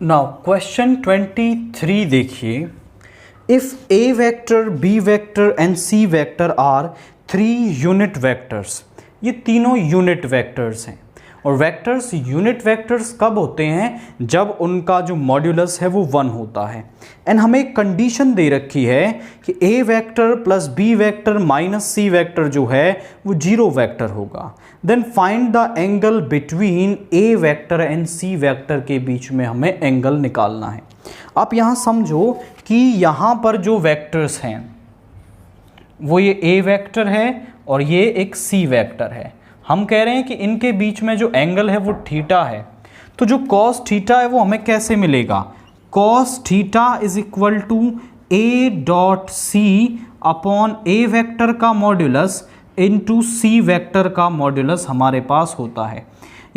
Now question 23 देखिए, if A vector, B vector and C vector are 3 unit vectors, ये तीनों unit vectors हैं। और वेक्टर्स यूनिट वेक्टर्स कब होते हैं? जब उनका जो मॉड्यूलस है वो 1 होता है। एंड हमें एक कंडीशन दे रखी है कि A vector plus B vector minus C vector जो है वो 0 वेक्टर होगा। Then find the angle between A vector and C vector के बीच में हमें एंगल निकालना है। आप यहाँ समझो कि यहाँ पर जो वेक्टर्स हैं वो ये ए वेक्टर है और ये एक सी वेक्टर है। हम कह रहे हैं कि इनके बीच में जो एंगल है वो थीटा है। तो जो कॉस थीटा है वो हमें कैसे मिलेगा? Cos theta is equal to A dot C upon A vector का मॉड्यूलस इनटू सी वेक्टर का मॉड्यूलस हमारे पास होता है।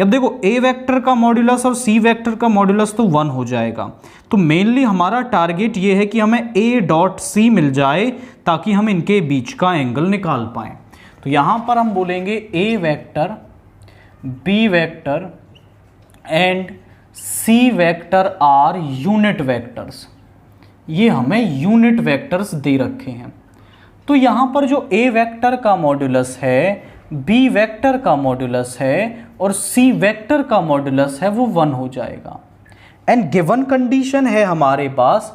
अब देखो, ए वेक्टर का मॉड्यूलस और सी वेक्टर का मॉड्यूलस तो 1 हो जाएगा। तो मेनली हमारा टारगेट ये है कि हमें ए डॉट सी मिल जाए ताकि हम इनके बीच का एंगल निकाल पाएं। तो यहाँ पर हम बोलेंगे A vector, B vector and C vector are unit vectors. ये हमें यूनिट वेक्टर्स दे रखे हैं। तो यहाँ पर जो ए वेक्टर का मॉड्यूलस है, बी वेक्टर का मॉड्यूलस है और सी वेक्टर का मॉड्यूलस है वो 1 हो जाएगा। एंड गिवन कंडीशन है हमारे पास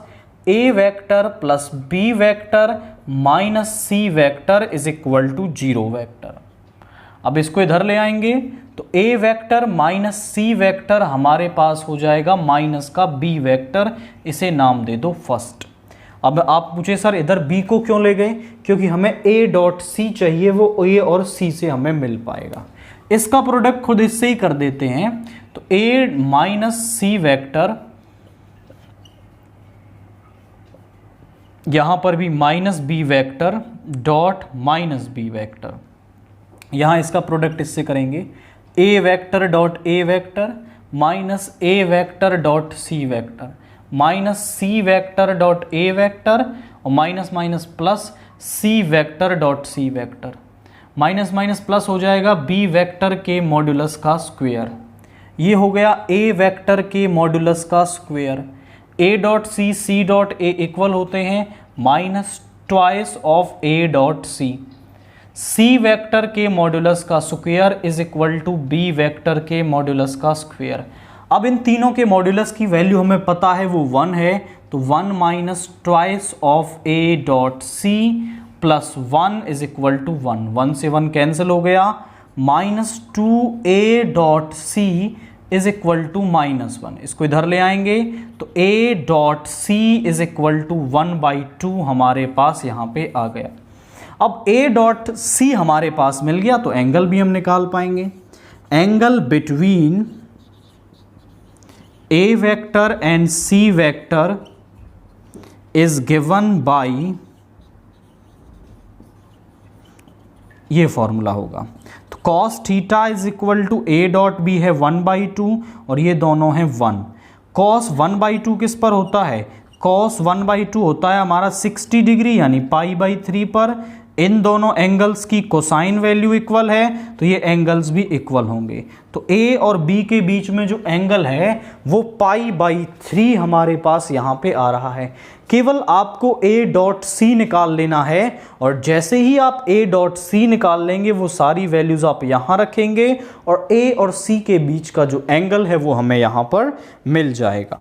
A vector plus B vector minus C vector is equal to 0 vector. अब इसको इधर ले आएंगे तो A vector minus C vector हमारे पास हो जाएगा माइनस का बी वेक्टर, इसे नाम दे दो फर्स्ट। अब आप पूछे सर इधर बी को क्यों ले गए? क्योंकि हमें ए डॉट सी चाहिए, वो ए और सी से हमें मिल पाएगा। इसका प्रोडक्ट खुद इससे ही कर देते हैं। तो ए माइनस सी वेक्टर, यहां पर भी minus B vector dot minus B vector, यहां इसका प्रोडक्ट इससे करेंगे A vector dot A vector minus A vector dot C vector minus C vector dot A vector और minus minus plus C vector dot C vector. Minus minus plus हो जाएगा B vector के modulus का square. ये हो गया A vector के modulus का square. A dot C, C dot A equal होते हैं minus twice of A dot C. C vector के मॉड्यूलस का square is equal to B vector के मॉड्यूलस का स्क्वायर। अब इन तीनों के मॉड्यूलस की वैल्यू हमें पता है वो 1 है, तो 1 minus twice of A dot C plus 1 is equal to 1। 1 से 1 कैंसिल हो गया, minus 2 A dot C is equal to minus 1। इसको इधर ले आएंगे तो A dot C is equal to 1/2 हमारे पास यहाँ पे आ गया। अब ए डॉट सी हमारे पास मिल गया तो एंगल भी हम निकाल पाएंगे। Angle between A vector and C vector is given by, ये फॉर्मूला होगा। तो cos theta is equal to A dot B है 1/2 और ये दोनों हैं 1। कॉस 1/2 किस पर होता है? कॉस 1/2 होता है हमारा 60 डिग्री यानी π/3 पर। इन दोनों एंगल्स की कोसाइन वैल्यू इक्वल है तो ये एंगल्स भी इक्वल होंगे। तो ए और बी के बीच में जो एंगल है वो π/3 हमारे पास यहाँ पे आ रहा है। केवल आपको ए डॉट सी निकाल लेना है और जैसे ही आप ए डॉट सी निकाल लेंगे वो सारी वैल्यूज आप यहाँ रखेंगे और ए और सी के बीच का जो एंगल है वो हमें यहाँ पर मिल जाएगा।